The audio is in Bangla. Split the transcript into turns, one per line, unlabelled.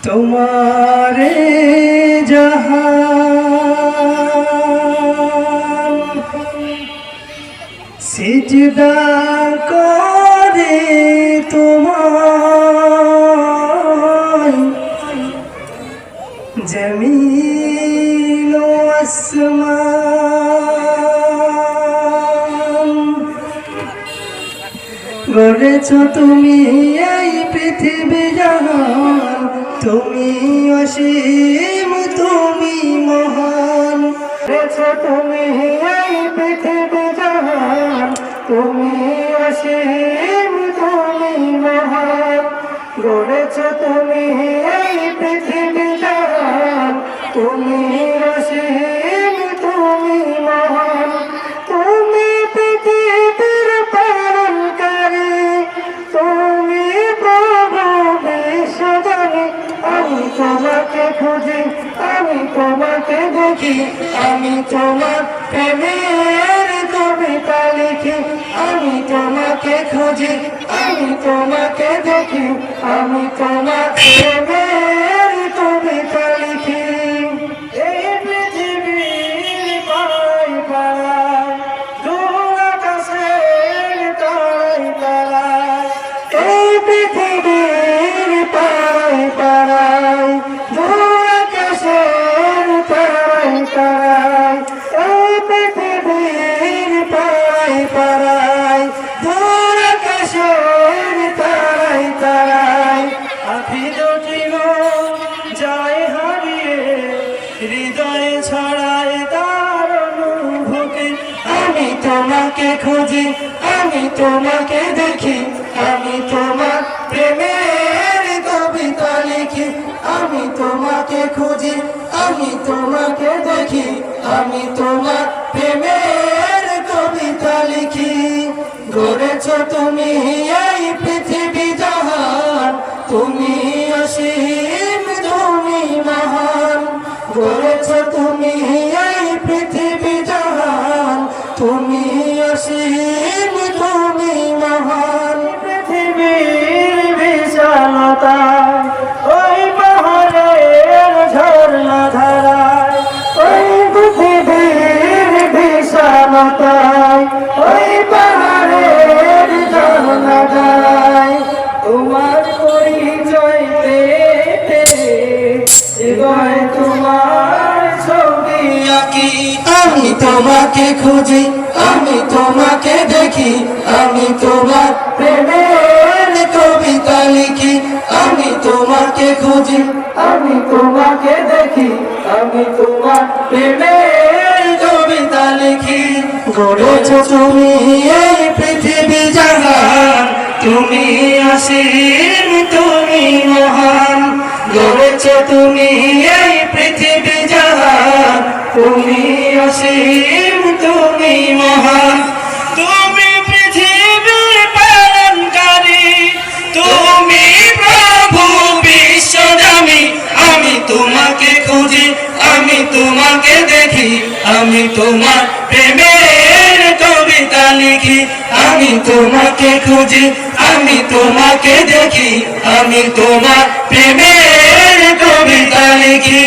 তোমারে জাহান সিজদা করে তোমায় জমিন ও আসমান গড়েছ তুমি এই পৃথিবী জাহান তুমি অসীম তুমি মহান গড়েছ তুমি এই পৃথিবী জাহান তুমি অসীম তুমি মহান গড়েছ তুমি এই পৃথিবী জাহান তুমি অসীম তুমি মহান তুমি পৃথিবীর পালনকারী তুমি প্রভু বিশ্বজনী আমি তোমাকে খুঁজি আমি তোমাকে দেখি আমি তোমার প্রেমের কবিতা লিখি আমি তোমাকে খুঁজি আমি তোমাকে দেখি আমি তোমার প্রেমের কবিতা লিখি এই পৃথিবীর পাড়ায় পাড়ায় দূর আকাশের তারায় তারায় এই পৃথিবীর পাড়ায় পাড়ায় দূর আকাশের তারায় তারায় এই পৃথিবীর পাড়ায় পাড়ায় দূর আকাশের তারায় তারায় আখি দুটি যায় হারিয়ে হৃদয়ে ছড়ায় তার অনুভূতি আমি তোমাকে খুঁজি আমি তোমাকে দেখি আমি তোমার প্রেমের কবিতা লিখি আমি তোমাকে খুঁজি আমি তোমাকে দেখি আমি তোমার প্রেমের কবিতা লিখি গড়েছ তুমি এই পৃথিবী জাহান তুমি অসীম তুমি মহান গড়েছ তুমি এই পৃথিবী জাহান তুমি অসীম তুমি মহান পৃথিবীর বিশালতা ওই পাহাড়ের ঝর্ণা ধারায় ওই পৃথিবীর বিশালতায় ওই পাহাড়ের ঝর্ণা ধারায় তোমার পরিচয় পেতে হৃদয় তোমার ছবি আঁকি আমি তোমাকে খুঁজি আমি তোমাকে দেখি আমি তোমার প্রেমের কবিতা লিখি আমি তোমাকে খুঁজি আমি তোমাকে দেখি আমি তোমার প্রেমের কবিতা লিখি গড়েছ তুমি এই পৃথিবী জাহান তুমি অসীম তুমি মহান গড়েছ তুমি এই পৃথিবী জাহান তুমি অসীম তুমি মহান তুমি পৃথিবীর পালনকারী তুমি প্রভু বিশ্বজনী আমি তোমাকে খুঁজি আমি তোমাকে দেখি আমি তোমার প্রেমের কবিতা লিখি আমি তোমাকে খুঁজি আমি তোমাকে দেখি আমি তোমার প্রেমের কবিতা লিখি।